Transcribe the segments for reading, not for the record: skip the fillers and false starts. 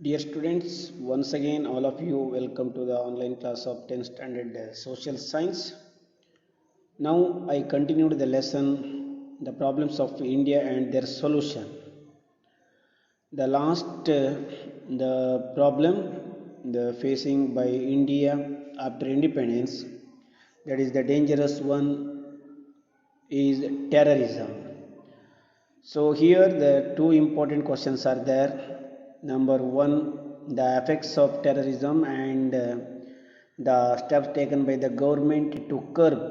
Dear students, once again all of you welcome to the online class of 10th standard social science. Now I continued the lesson the problems of India and their solution. The last the problem the facing by India after independence, that is the dangerous one, is terrorism. So here the two important questions are there. Number one, the effects of terrorism and the steps taken by the government to curb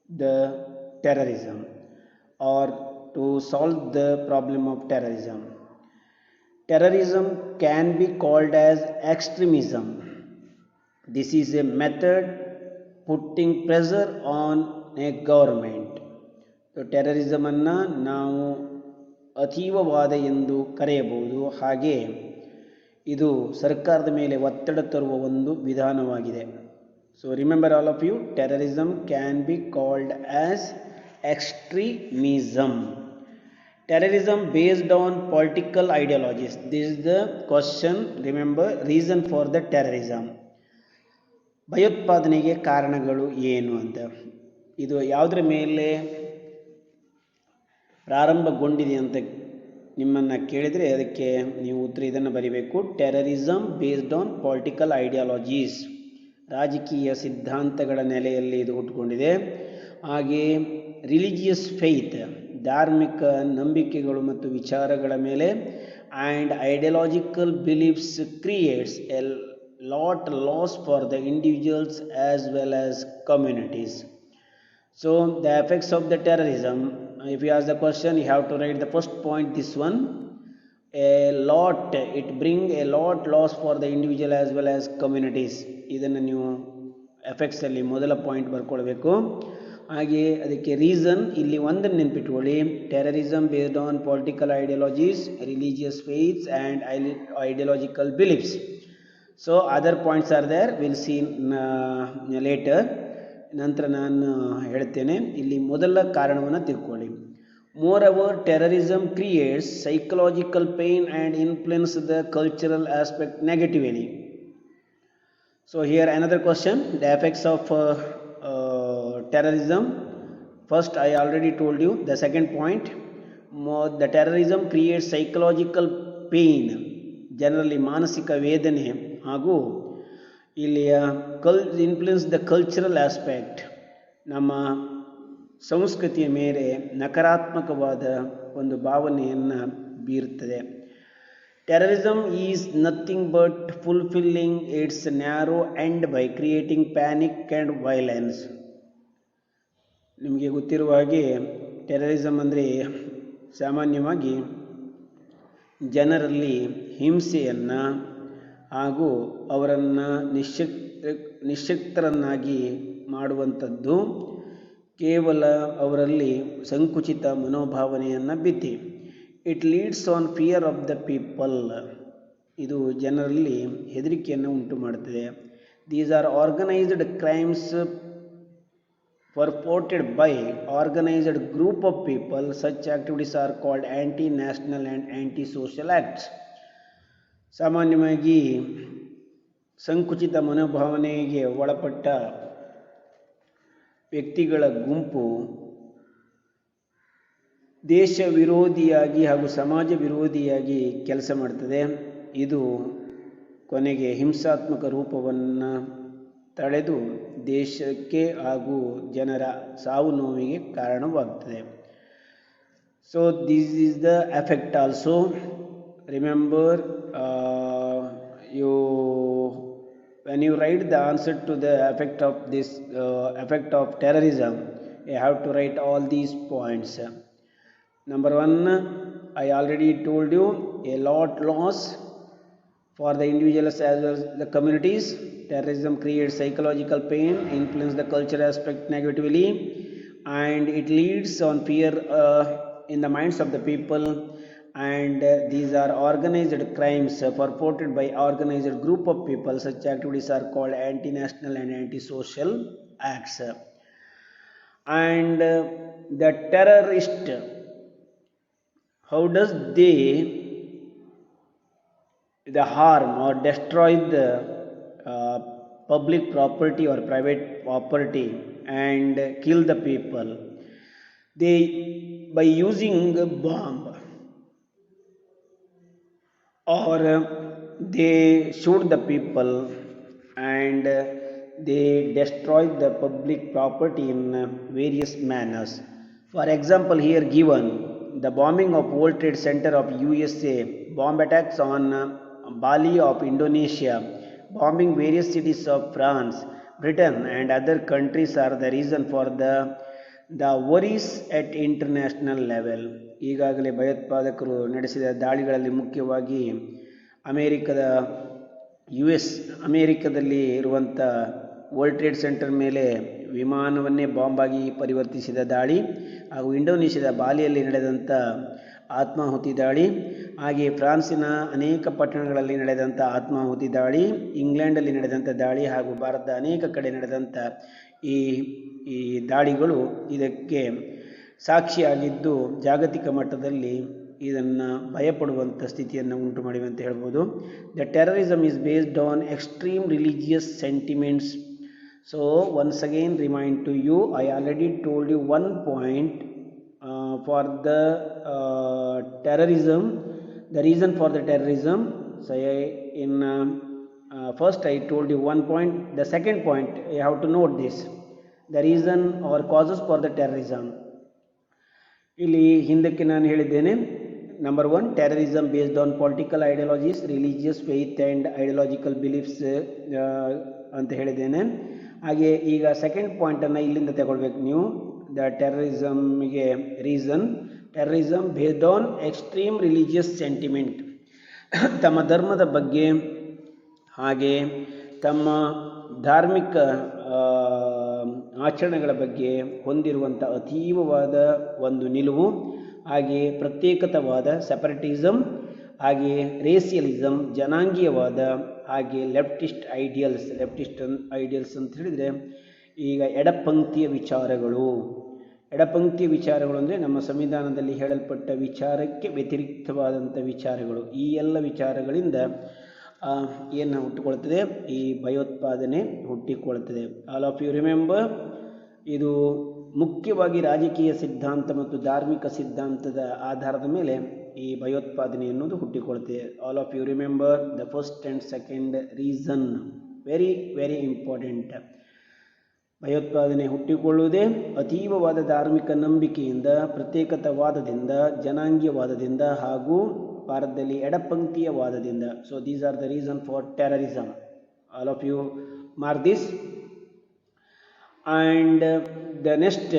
the terrorism or to solve the problem of terrorism. Terrorism can be called as extremism. This is a method putting pressure on a government. Terrorism ಅನ್ನು ನಾವು ಅತೀವವಾದ ಎಂದು ಕರೆಯಬಹುದು. ಹಾಗೆ ಇದು ಸರ್ಕಾರದ ಮೇಲೆ ಒತ್ತಡ ತರುವ ಒಂದು ವಿಧಾನವಾಗಿದೆ. So remember all of you, terrorism can be called as extremism. Terrorism based on political ideologies. This is the question. Remember, reason for the terrorism. ಭಯೋತ್ಪಾದನೆಗೆ ಕಾರಣಗಳು ಏನು ಅಂತ, ಇದು ಯಾವುದರ ಮೇಲೆ ಪ್ರಾರಂಭಗೊಂಡಿದೆ ಅಂತ ನಿಮ್ಮನ್ನು ಕೇಳಿದರೆ ಅದಕ್ಕೆ ನೀವು ಉತ್ತರ ಇದನ್ನು ಬರೀಬೇಕು. Terrorism based on political ideologies. ರಾಜಕೀಯ ಸಿದ್ಧಾಂತಗಳ ನೆಲೆಯಲ್ಲಿ ಇದು ಹುಟ್ಟುಕೊಂಡಿದೆ. ಹಾಗೆ ರಿಲಿಜಿಯಸ್ ಫೇತ್, ಧಾರ್ಮಿಕ ನಂಬಿಕೆಗಳು ಮತ್ತು ವಿಚಾರಗಳ ಮೇಲೆ, and ideological beliefs creates A lot loss for the individuals as well as communities. So the effects of the terrorism, if you ask the question, you have to write the first point, this one, a lot, it bring a lot loss for the individual as well as communities. ಇದನ್ನು ನೀವು effects ಅಲ್ಲಿ ಮೊದಲ point ಬರ್ಕೊಳ್ಬೇಕು. ಹಾಗೆ ಅದಕ್ಕೆ reason ಇಲ್ಲಿ ಒಂದನ್ನು ನೆನ್ಪಿಟ್ಕೊಳ್ಳಿ, terrorism based on political ideologies, religious faiths and ideological beliefs. So other points are there, will see later. ನಂತರ ನಾನು ಹೇಳ್ತೇನೆ. ಇಲ್ಲಿ ಮೊದಲ ಕಾರಣವನ್ನು ತಿಳ್ಕೊಳ್ಳಿ. Moreover, terrorism creates psychological pain and influence the cultural aspect negatively. So here another question, the effects of terrorism. First, I already told you the second point. The terrorism creates psychological pain, generally ಮಾನಸಿಕ ವೇದನೆ, ಹಾಗೂ ಇಲ್ಲಿಯ influence the cultural aspect, ನಮ್ಮ ಸಂಸ್ಕೃತಿಯ ಮೇಲೆ ನಕಾರಾತ್ಮಕವಾದ ಒಂದು ಭಾವನೆಯನ್ನು ಬೀರುತ್ತದೆ. Terrorism is nothing but fulfilling it's narrow end by creating panic and violence. ನಿಮಗೆ ಗೊತ್ತಿರುವ ಹಾಗೆ ಟೆರರಿಸಮ್ ಅಂದರೆ ಸಾಮಾನ್ಯವಾಗಿ ಜನರಲ್ಲಿ ಹಿಂಸೆಯನ್ನು ಹಾಗೂ ಅವರನ್ನು ನಿಶ್ಶಕ್ತರನ್ನಾಗಿ ಮಾಡುವಂಥದ್ದು, ಕೇವಲ ಅವರಲ್ಲಿ ಸಂಕುಚಿತ ಮನೋಭಾವನೆಯನ್ನು ಬಿತ್ತಿ. It leads on fear of the people. ಇದು ಜನರಲ್ಲಿ ಹೆದರಿಕೆಯನ್ನು ಉಂಟು ಮಾಡುತ್ತದೆ. These are organised crimes perpetrated by organized group of people. Such activities are called anti-national and anti-social acts. ಸಾಮಾನ್ಯವಾಗಿ ಸಂಕುಚಿತ ಮನೋಭಾವನೆಗೆ ಒಳಪಟ್ಟ ವ್ಯಕ್ತಿಗಳ ಗುಂಪು ದೇಶ ವಿರೋಧಿಯಾಗಿ ಹಾಗೂ ಸಮಾಜ ವಿರೋಧಿಯಾಗಿ ಕೆಲಸ ಮಾಡ್ತದೆ. ಇದು ಕೊನೆಗೆ ಹಿಂಸಾತ್ಮಕ ರೂಪವನ್ನು ತಳೆದು ದೇಶಕ್ಕೆ ಹಾಗೂ ಜನರ ಸಾವು ನೋವಿಗೆ ಕಾರಣವಾಗ್ತದೆ. So this is the effect also. Remember, when you write the answer to the effect of this effect of terrorism, you have to write all these points. Number one, I already told you, a lot loss for the individuals as well as the communities. Terrorism creates psychological pain, influence the culture aspect negatively, and it leads on fear in the minds of the people. And these are organized crimes perpetrated by organized group of people. Such activities are called anti-national and anti-social acts. And the terrorist, how does they the harm or destroy the public property or private property and kill the people. They, by using a bomb, or they shoot the people and they destroy the public property in various manners. For example, here given the bombing of World Trade Center of USA, bomb attacks on Bali of Indonesia, bombing various cities of France, Britain and other countries are the reason for the worries at international level. ಈಗಾಗಲೇ ಭಯೋತ್ಪಾದಕರು ನಡೆಸಿದ ದಾಳಿಗಳಲ್ಲಿ ಮುಖ್ಯವಾಗಿ ಅಮೇರಿಕದಲ್ಲಿ ಇರುವಂಥ world trade centre ಮೇಲೆ ವಿಮಾನವನ್ನೇ ಬಾಂಬಾಗಿ ಪರಿವರ್ತಿಸಿದ ದಾಳಿ, ಹಾಗೂ ಇಂಡೋನೇಷ್ಯಾದ ಬಾಲಿಯಲ್ಲಿ ನಡೆದಂಥ ಆತ್ಮಾಹುತಿ ದಾಳಿ, ಹಾಗೆ ಫ್ರಾನ್ಸಿನ ಅನೇಕ ಪಟ್ಟಣಗಳಲ್ಲಿ ನಡೆದಂಥ ಆತ್ಮಾಹುತಿ ದಾಳಿ, ಇಂಗ್ಲೆಂಡಲ್ಲಿ ನಡೆದಂಥ ದಾಳಿ ಹಾಗೂ ಭಾರತದ ಅನೇಕ ಕಡೆ ನಡೆದಂಥ ಈ ದಾಳಿಗಳು ಇದಕ್ಕೆ ಸಾಕ್ಷಿಯಾಗಿದ್ದು ಜಾಗತಿಕ ಮಟ್ಟದಲ್ಲಿ ಇದನ್ನು ಭಯಪಡುವಂಥ ಸ್ಥಿತಿಯನ್ನು ಉಂಟು ಮಾಡಿವೆ ಅಂತ ಹೇಳ್ಬೋದು. The terrorism is based on extreme religious sentiments. So once again remind to you, I already told you one point for the terrorism, the reason for the terrorism. So first I told you one point. The second point, you have to note this, the reason or causes for the terrorism. ಇಲ್ಲಿ ಹಿಂದಕ್ಕೆ ನಾನು ಹೇಳಿದ್ದೇನೆ, number 1, terrorism based on political ideologies, religious faith and ideological beliefs ಅಂತ ಹೇಳಿದ್ದೇನೆ. ಹಾಗೆ ಈಗ second ಪಾಯಿಂಟನ್ನು ಇಲ್ಲಿಂದ ತಗೊಳ್ಬೇಕು ನೀವು. ದ ಟೆರರಿಸಮ್ಗೆ reason, terrorism based on extreme religious sentiment, ತಮ್ಮ ಧರ್ಮದ ಬಗ್ಗೆ ಹಾಗೆ ತಮ್ಮ ಧಾರ್ಮಿಕ ಆಚರಣೆಗಳ ಬಗ್ಗೆ ಹೊಂದಿರುವಂಥ ಅತೀವವಾದ ಒಂದು ನಿಲುವು, ಹಾಗೆ ಪ್ರತ್ಯೇಕತವಾದ ಸೆಪರೇಟಿಸಮ್, ಹಾಗೆ ರೇಸಿಯಲಿಸಮ್ ಜನಾಂಗೀಯವಾದ, ಹಾಗೆ ಲೆಫ್ಟಿಸ್ಟ್ ಐಡಿಯಲ್ಸ್ ಅಂತ ಹೇಳಿದರೆ ಈಗ ಎಡಪಂಕ್ತಿಯ ವಿಚಾರಗಳು ಅಂದರೆ ನಮ್ಮ ಸಂವಿಧಾನದಲ್ಲಿ ಹೇಳಲ್ಪಟ್ಟ ವಿಚಾರಕ್ಕೆ ವ್ಯತಿರಿಕ್ತವಾದಂಥ ವಿಚಾರಗಳು. ಈ ಎಲ್ಲ ವಿಚಾರಗಳಿಂದ ಏನು ಹುಟ್ಟಿಕೊಳ್ತದೆ, ಈ ಭಯೋತ್ಪಾದನೆ ಹುಟ್ಟಿಕೊಳ್ತದೆ. ಆಲ್ ಆಫ್ ಯು ರಿಮೆಂಬರ್, ಇದು ಮುಖ್ಯವಾಗಿ ರಾಜಕೀಯ ಸಿದ್ಧಾಂತ ಮತ್ತು ಧಾರ್ಮಿಕ ಸಿದ್ಧಾಂತದ ಆಧಾರದ ಮೇಲೆ ಈ ಭಯೋತ್ಪಾದನೆ ಎನ್ನುವುದು ಹುಟ್ಟಿಕೊಳ್ತದೆ. All of you remember the first and second reason, very very important. ಭಯೋತ್ಪಾದನೆ ಹುಟ್ಟಿಕೊಳ್ಳುವುದೇ ಅತೀವವಾದ ಧಾರ್ಮಿಕ ನಂಬಿಕೆಯಿಂದ, ಪ್ರತ್ಯೇಕತಾವಾದದಿಂದ, ಜನಾಂಗೀಯವಾದದಿಂದ ಹಾಗೂ ಭಾರತದಲ್ಲಿ ಎಡಪಂಕ್ತಿಯವಾದದಿಂದ. So these are the reason for terrorism. All of you mark this. And the next,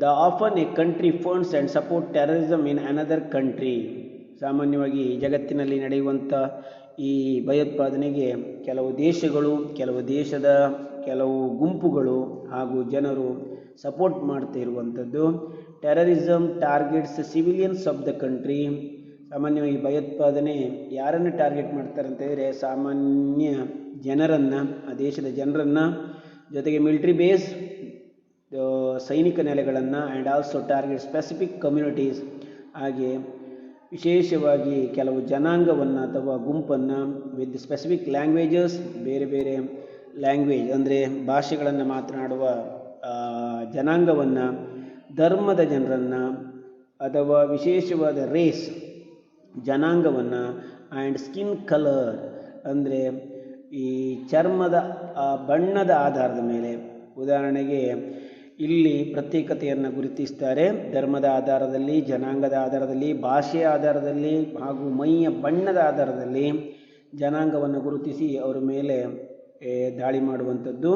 the often a country funds and support terrorism in another country. ಸಾಮಾನ್ಯವಾಗಿ ಜಗತ್ತಿನಲ್ಲಿ ನಡೆಯುವಂಥ ಈ ಭಯೋತ್ಪಾದನೆಗೆ ಕೆಲವು ದೇಶಗಳು, ಕೆಲವು ದೇಶದ ಕೆಲವು ಗುಂಪುಗಳು ಹಾಗೂ ಜನರು ಸಪೋರ್ಟ್ ಮಾಡ್ತಾ ಇರುವಂಥದ್ದು. Terrorism targets civilians of the country. ಸಾಮಾನ್ಯವಾಗಿ ಭಯೋತ್ಪಾದನೆ ಯಾರನ್ನು ಟಾರ್ಗೆಟ್ ಮಾಡ್ತಾರೆ ಅಂತ ಹೇಳಿದರೆ ಸಾಮಾನ್ಯ ಜನರನ್ನು, ಆ ದೇಶದ ಜನರನ್ನು, ಜೊತೆಗೆ ಮಿಲಿಟರಿ ಬೇಸ್ ಸೈನಿಕ ನೆಲೆಗಳನ್ನು, and also target specific communities, ಹಾಗೆ ವಿಶೇಷವಾಗಿ ಕೆಲವು ಜನಾಂಗವನ್ನು ಅಥವಾ ಗುಂಪನ್ನು, ವಿತ್ ಸ್ಪೆಸಿಫಿಕ್ ಲ್ಯಾಂಗ್ವೇಜಸ್, ಬೇರೆ ಬೇರೆ ಲ್ಯಾಂಗ್ವೇಜ್ ಅಂದರೆ ಭಾಷೆಗಳನ್ನು ಮಾತನಾಡುವ ಜನಾಂಗವನ್ನು, ಧರ್ಮದ ಜನರನ್ನು ಅಥವಾ ವಿಶೇಷವಾದ ರೇಸ್ ಜನಾಂಗವನ್ನು, ಆ್ಯಂಡ್ ಸ್ಕಿನ್ ಕಲರ್ ಅಂದರೆ ಈ ಚರ್ಮದ ಬಣ್ಣದ ಆಧಾರದ ಮೇಲೆ. ಉದಾಹರಣೆಗೆ ಇಲ್ಲಿ ಪ್ರತ್ಯೇಕತೆಯನ್ನು ಗುರುತಿಸ್ತಾರೆ ಧರ್ಮದ ಆಧಾರದಲ್ಲಿ, ಜನಾಂಗದ ಆಧಾರದಲ್ಲಿ, ಭಾಷೆಯ ಆಧಾರದಲ್ಲಿ ಹಾಗೂ ಮೈಯ ಬಣ್ಣದ ಆಧಾರದಲ್ಲಿ ಜನಾಂಗವನ್ನು ಗುರುತಿಸಿ ಅವರ ಮೇಲೆ ದಾಳಿ ಮಾಡುವಂಥದ್ದು.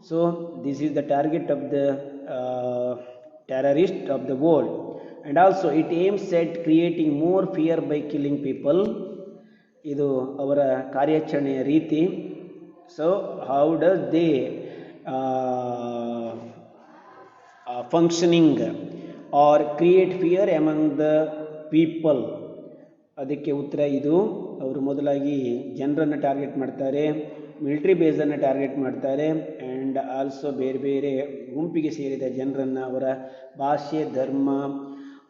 So this is the target of the terrorist of the world. And also it aims at creating more fear by killing people. ಇದು ಅವರ ಕಾರ್ಯಾಚರಣೆಯ ರೀತಿ. So how does they functioning are create fear among the people? ಅದಕ್ಕೆ ಉತ್ತರ ಇದು. ಅವರು ಮೊದಲಾಗಿ ಜನರನ್ನು ಟಾರ್ಗೆಟ್ ಮಾಡ್ತಾರೆ, ಮಿಲಿಟರಿ ಬೇಸನ್ನು ಟಾರ್ಗೆಟ್ ಮಾಡ್ತಾರೆ, ಆ್ಯಂಡ್ ಆಲ್ಸೋ ಬೇರೆ ಬೇರೆ ಗುಂಪಿಗೆ ಸೇರಿದ ಜನರನ್ನು ಅವರ ಭಾಷೆ, ಧರ್ಮ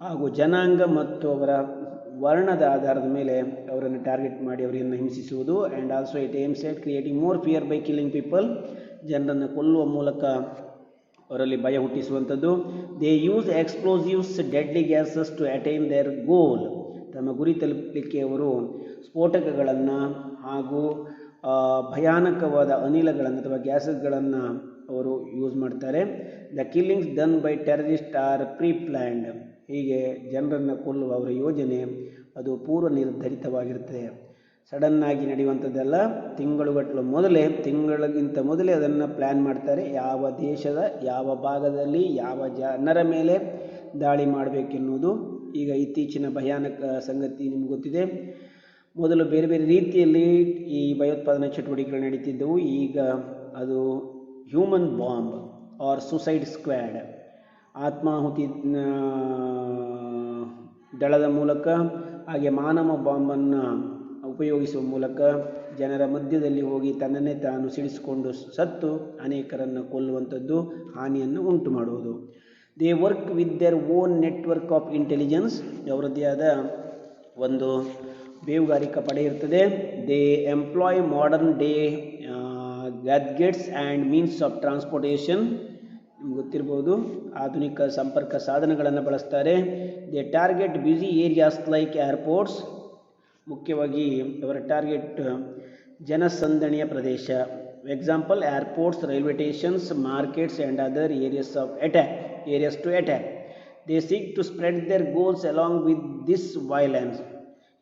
ಹಾಗೂ ಜನಾಂಗ ಮತ್ತು ಅವರ ವರ್ಣದ ಆಧಾರದ ಮೇಲೆ ಅವರನ್ನು ಟಾರ್ಗೆಟ್ ಮಾಡಿ ಅವರನ್ನು ಹಿಂಸಿಸುವುದು. And also it aims at creating more fear by killing people, ಜನರನ್ನು ಕೊಲ್ಲುವ ಮೂಲಕ ಅವರಲ್ಲಿ ಭಯ ಹುಟ್ಟಿಸುವಂಥದ್ದು. They use explosives deadly gases to attain their goal, ತಮ್ಮ ಗುರಿ ತಲುಪಲಿಕ್ಕೆ ಅವರು ಸ್ಫೋಟಕಗಳನ್ನು ಹಾಗೂ ಭಯಾನಕವಾದ ಅನಿಲಗಳನ್ನು ಅಥವಾ ಗ್ಯಾಸಸ್ಗಳನ್ನು ಅವರು ಯೂಸ್ ಮಾಡ್ತಾರೆ. The killings done by terrorist are preplanned, ಹೀಗೆ ಜನರನ್ನು ಕೊಲ್ಲುವ ಅವರ ಯೋಜನೆ ಅದು ಪೂರ್ವ ನಿರ್ಧರಿತವಾಗಿರ್ತದೆ, ಸಡನ್ನಾಗಿ ನಡೆಯುವಂಥದ್ದೆಲ್ಲ. ತಿಂಗಳಿಗಿಂತ ಮೊದಲೇ ಅದನ್ನು ಪ್ಲ್ಯಾನ್ ಮಾಡ್ತಾರೆ. ಯಾವ ದೇಶದ ಯಾವ ಭಾಗದಲ್ಲಿ ಯಾವ ಜನರ ಮೇಲೆ ದಾಳಿ ಮಾಡಬೇಕೆನ್ನುವುದು. ಈಗ ಇತ್ತೀಚಿನ ಭಯಾನಕ ಸಂಗತಿ ನಿಮ್ಗೆ ಗೊತ್ತಿದೆ. ಮೊದಲು ಬೇರೆ ಬೇರೆ ರೀತಿಯಲ್ಲಿ ಈ ಭಯೋತ್ಪಾದನಾ ಚಟುವಟಿಕೆಗಳು ನಡೀತಿದ್ದವು. ಈಗ ಅದು human bomb or suicide squad, ಆತ್ಮಾಹುತಿ ದಳದ ಮೂಲಕ, ಹಾಗೆ ಮಾನವ ಬಾಂಬನ್ನು ಉಪಯೋಗಿಸುವ ಮೂಲಕ ಜನರ ಮಧ್ಯದಲ್ಲಿ ಹೋಗಿ ತನ್ನನ್ನೇ ತಾನು ಸಿಡಿಸಿಕೊಂಡು ಸತ್ತು ಅನೇಕರನ್ನು ಕೊಲ್ಲುವಂಥದ್ದು, ಹಾನಿಯನ್ನು ಉಂಟು ಮಾಡುವುದು. They work with their own network of intelligence, ಅವರದ್ದೇ ಆದ ಒಂದು ಬೇಹುಗಾರಿಕಾ ಪಡೆ ಇರ್ತದೆ. They employ modern day gadgets and means of transportation, ನಿಮ್ಗೆ ಗೊತ್ತಿರ್ಬೋದು, ಆಧುನಿಕ ಸಂಪರ್ಕ ಸಾಧನಗಳನ್ನು ಬಳಸ್ತಾರೆ. They target busy areas like airports, ಮುಖ್ಯವಾಗಿ ಅವರ ಟಾರ್ಗೆಟ್ ಜನಸಂದಣಿಯ ಪ್ರದೇಶ. Example airports, railway stations, markets and other areas to attack. They seek to spread their goals along with this violence,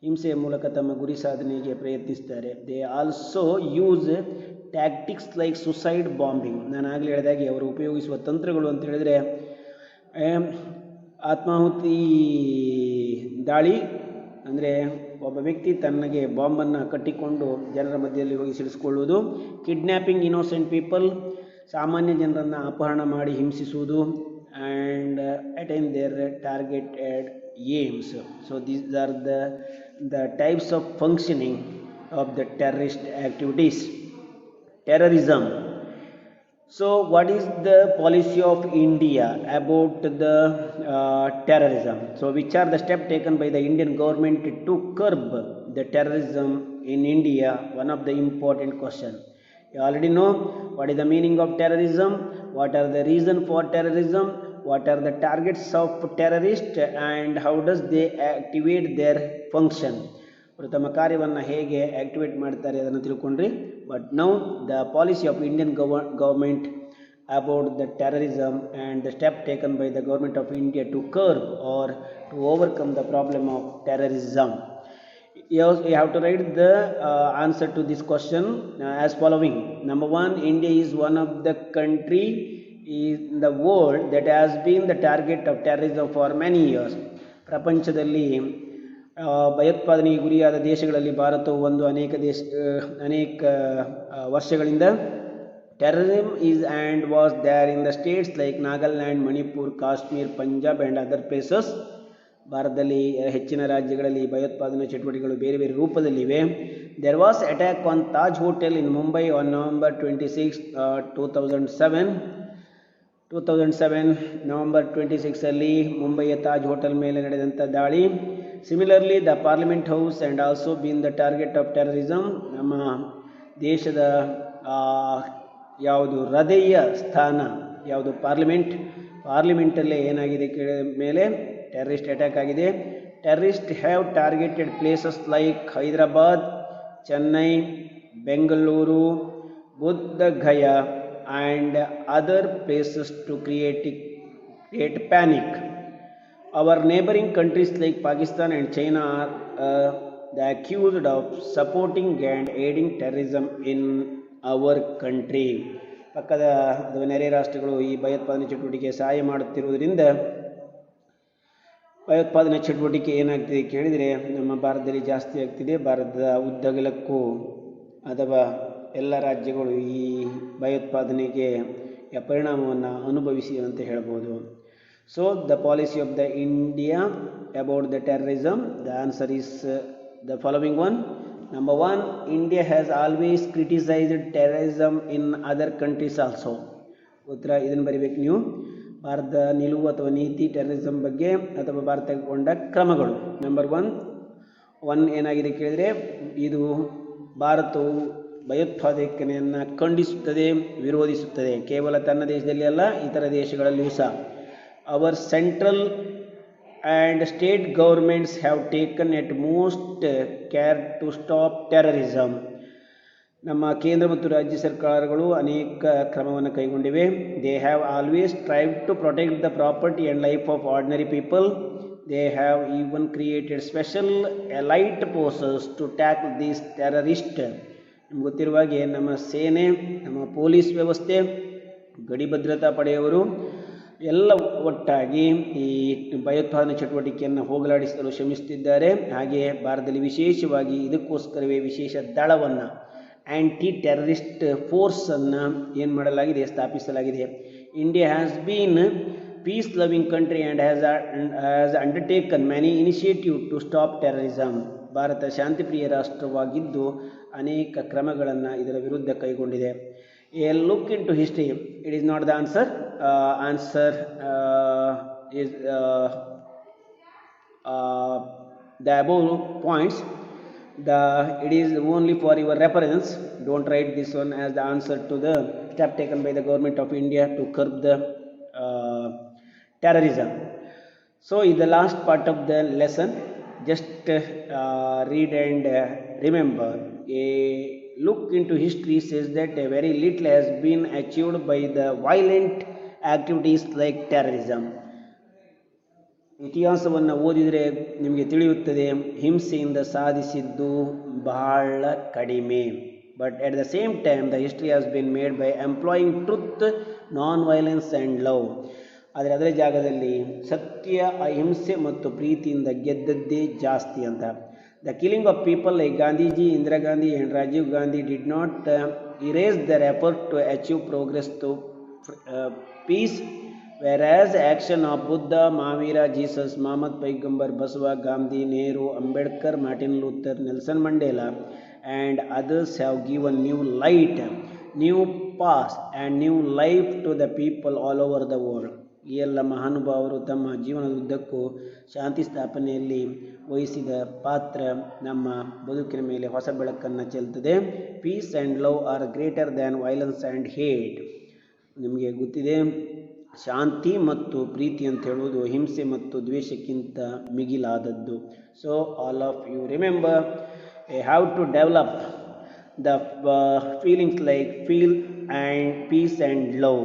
ಹಿಂಸೆಯ ಮೂಲಕ ತಮ್ಮ ಗುರಿ ಸಾಧನೆಗೆ ಪ್ರಯತ್ನಿಸ್ತಾರೆ. They also use tactics like suicide bombing, ನಾನು ಆಗಲೇ ಹೇಳಿದಾಗೆ ಅವರು ಉಪಯೋಗಿಸುವ ತಂತ್ರಗಳು ಅಂತ ಹೇಳಿದರೆ ಆತ್ಮಾಹುತಿ ದಾಳಿ, ಅಂದರೆ ಒಬ್ಬ ವ್ಯಕ್ತಿ ತನಗೆ ಬಾಂಬನ್ನು ಕಟ್ಟಿಕೊಂಡು ಜನರ ಮಧ್ಯದಲ್ಲಿ ಹೋಗಿ ಸಿಡಿಸಿಕೊಳ್ಳುವುದು. ಕಿಡ್ನ್ಯಾಪಿಂಗ್ ಇನ್ನೋಸೆಂಟ್ ಪೀಪಲ್, ಸಾಮಾನ್ಯ ಜನರನ್ನು ಅಪಹರಣ ಮಾಡಿ ಹಿಂಸಿಸುವುದು. And attain their targeted aims. So these are the types of functioning of the terrorist activities. Terrorism. So what is the policy of India about the terrorism? So which are the steps taken by the Indian government to curb the terrorism in India? One of the important question. You already know what is the meaning of terrorism, what are the reason for terrorism, what are the targets of terrorists, and how does they activate their function. ಅವರು ತಮ್ಮ ಕಾರ್ಯವನ್ನು ಹೇಗೆ activate ಮಾಡ್ತಾರೆ ಅದನ್ನು ತಿಳ್ಕೊಂಡ್ರಿ. But now the policy of Indian government about the terrorism and the step taken by the government of India to curb or to overcome the problem of terrorism. You have to write the answer to this question as following. Number 1, India is one of the country in the world that has been the target of terrorism for many years. ಪ್ರಪಂಚದಲ್ಲಿ ಭಯೋತ್ಪಾದನೆಗೆ ಗುರಿಯಾದ ದೇಶಗಳಲ್ಲಿ ಭಾರತವು ಒಂದು ಅನೇಕ ವರ್ಷಗಳಿಂದ. Terrorism is and was there in the states like Nagaland, Manipur, Kashmir, Punjab and other places. ಭಾರತದಲ್ಲಿ ಹೆಚ್ಚಿನ ರಾಜ್ಯಗಳಲ್ಲಿ ಭಯೋತ್ಪಾದನಾ ಚಟುವಟಿಕೆಗಳು ಬೇರೆ ಬೇರೆ ರೂಪದಲ್ಲಿವೆ. There was attack on Taj Hotel in Mumbai on November 26, 2007 November 26 ಅಲ್ಲಿ ಮುಂಬೈಯ ತಾಜ್ ಹೋಟೆಲ್ ಮೇಲೆ ನಡೆದಂಥ ದಾಳಿ. Similarly the parliament house and also been the target of terrorism. ನಮ್ಮ ದೇಶದ ಯಾವುದು ಹೃದಯ ಸ್ಥಾನ ಯಾವುದು ಪಾರ್ಲಿಮೆಂಟಲ್ಲೇ ಏನಾಗಿದೆ ಮೇಲೆ ಟೆರರಿಸ್ಟ್ ಅಟ್ಯಾಕ್ ಆಗಿದೆ. Terrorist have targeted places like Hyderabad, Chennai, Bengaluru, Buddhagaya and other places to create panic. Our neighboring countries like Pakistan and China are the accused of supporting and aiding terrorism in our country. ಪಕ್ಕದ ನೆರೆ ರಾಷ್ಟ್ರಗಳು ಈ ಭಯೋತ್ಪಾದನೆ ಚಟುವಟಿಕೆ ಸಹಾಯ ಮಾಡುತ್ತಿರುವುದರಿಂದ ಭಯೋತ್ಪಾದನೆ ಚಟುವಟಿಕೆ ಏನಾಗ್ತಿದೆ ಕೇಳಿದರೆ ನಮ್ಮ ಭಾರತದಲ್ಲಿ ಜಾಸ್ತಿ ಆಗ್ತಿದೆ. ಭಾರತದ ಉದ್ದಗಲಕ್ಕೂ ಅಥವಾ ಎಲ್ಲ ರಾಜ್ಯಗಳು ಈ ಭಯೋತ್ಪಾದನೆಗೆ ಪರಿಣಾಮವನ್ನು ಅನುಭವಿಸಿ ಅಂತ ಹೇಳ್ಬೋದು. So the policy of the India about the terrorism, the answer is the following one. Number 1, India has always criticized terrorism in other countries also. ಉತ್ತರ ಇದನ್ನು ಬರಿಬೇಕು ನೀವು. ಭಾರತದ ನಿಲುವು ಅಥವಾ ನೀತಿ ಟೆರರಿಸಮ್ ಬಗ್ಗೆ ಅಥವಾ ಭಾರತ ತಗೊಂಡ ಕ್ರಮಗಳು. Number 1, ಒನ್ ಏನಾಗಿದೆ ಕೇಳಿದರೆ, ಇದು ಭಾರತವು ಭಯೋತ್ಪಾದಕತೆಯನ್ನು ಖಂಡಿಸುತ್ತದೆ, ವಿರೋಧಿಸುತ್ತದೆ. ಕೇವಲ ತನ್ನ ದೇಶದಲ್ಲಿ ಅಲ್ಲ, ಇತರ ದೇಶಗಳಲ್ಲಿಯೂ ಸಹ. Our central and state governments have taken at most care to stop terrorism. ನಮ್ಮ ಕೇಂದ್ರ ಮತ್ತು ರಾಜ್ಯ ಸರ್ಕಾರಗಳು ಅನೇಕ ಕ್ರಮವನ್ನು ಕೈಗೊಂಡಿವೆ. They have always tried to protect the property and life of ordinary people. They have even created special elite forces to tackle these terrorist. ನಿಮ್ಗೆ ಗೊತ್ತಿರುವ ಹಾಗೆ ನಮ್ಮ ಸೇನೆ, ನಮ್ಮ ಪೊಲೀಸ್ ವ್ಯವಸ್ಥೆ, ಗಡಿ ಭದ್ರತಾ ಪಡೆಯವರು ಎಲ್ಲ ಒಟ್ಟಾಗಿ ಈ ಭಯೋತ್ಪಾದನೆ ಚಟುವಟಿಕೆಯನ್ನು ಹೋಗಲಾಡಿಸಲು ಶ್ರಮಿಸುತ್ತಿದ್ದಾರೆ. ಹಾಗೆಯೇ ಭಾರತದಲ್ಲಿ ವಿಶೇಷವಾಗಿ ಇದಕ್ಕೋಸ್ಕರವೇ ವಿಶೇಷ ದಳವನ್ನು, ಆ್ಯಂಟಿ ಟೆರರಿಸ್ಟ್ ಫೋರ್ಸನ್ನು ಏನು ಮಾಡಲಾಗಿದೆ, ಸ್ಥಾಪಿಸಲಾಗಿದೆ. India has been peace loving country and has undertaken many initiative to stop terrorism. Bharat ಶಾಂತಿಪ್ರಿಯ ರಾಷ್ಟ್ರವಾಗಿದ್ದು ಅನೇಕ ಕ್ರಮಗಳನ್ನು ಇದರ ವಿರುದ್ಧ ಕೈಗೊಂಡಿದೆ. A look into history, it is not the answer. Answer is the above points. It is only for your reference. Don't write this one as the answer to the step taken by the government of India to curb the terrorism. So in the last part of the lesson, just read and remember. A look into history says that a very little has been achieved by the violent activities like terrorism. ಇತಿಹಾಸವನ್ನು ಓದಿದರೆ ನಿಮಗೆ ತಿಳಿಯುತ್ತದೆ, ಹಿಂಸೆಯಿಂದ ಸಾಧಿಸಿದ್ದು ಬಹಳ ಕಡಿಮೆ. But at the same time the history has been made by employing truth, non violence and love. ಆದರೆ ಅದರ ಜಾಗದಲ್ಲಿ ಸತ್ಯ, ಅಹಿಂಸೆ ಮತ್ತು ಪ್ರೀತಿಯಿಂದ ಗೆದ್ದದ್ದೇ ಜಾಸ್ತಿ ಅಂತ. The killing of people like Gandhiji, Indira Gandhi and Rajiv Gandhi did not erase their effort to achieve progress to peace, whereas action of Buddha, Mahavira, Jesus, Muhammad Paigambar, Basava, Gandhi, Nehru, Ambedkar, Martin Luther, Nelson Mandela and others have given new light, new path and new life to the people all over the world. ಈ ಎಲ್ಲ ಮಹಾನುಭಾವರು ತಮ್ಮ ಜೀವನದುದ್ದಕ್ಕೂ ಶಾಂತಿ ಸ್ಥಾಪನೆಯಲ್ಲಿ ವಹಿಸಿದ ಪಾತ್ರ ನಮ್ಮ ಬದುಕಿನ ಮೇಲೆ ಹೊಸ ಬೆಳಕನ್ನು ಚೆಲ್ತದೆ. Peace and love are greater than violence and hate. ನಿಮಗೆ ಗೊತ್ತಿದೆ, ಶಾಂತಿ ಮತ್ತು ಪ್ರೀತಿ ಅಂತ ಹೇಳುವುದು ಹಿಂಸೆ ಮತ್ತು ದ್ವೇಷಕ್ಕಿಂತ ಮಿಗಿಲಾದದ್ದು. So all of you remember, have to develop the feelings like feel and peace and love.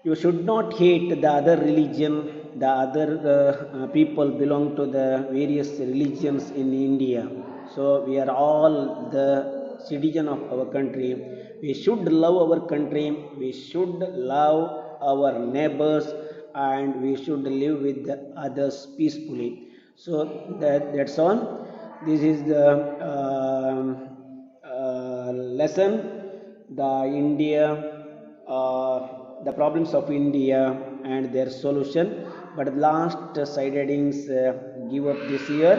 You should not hate the other religion, the other people belong to the various religions in India. So we are all the citizen of our country. We should love our country, we should love our neighbors and we should live with the others peacefully. So that's all. This is the lesson, the problems of India and their solution. But last side headings give up this year.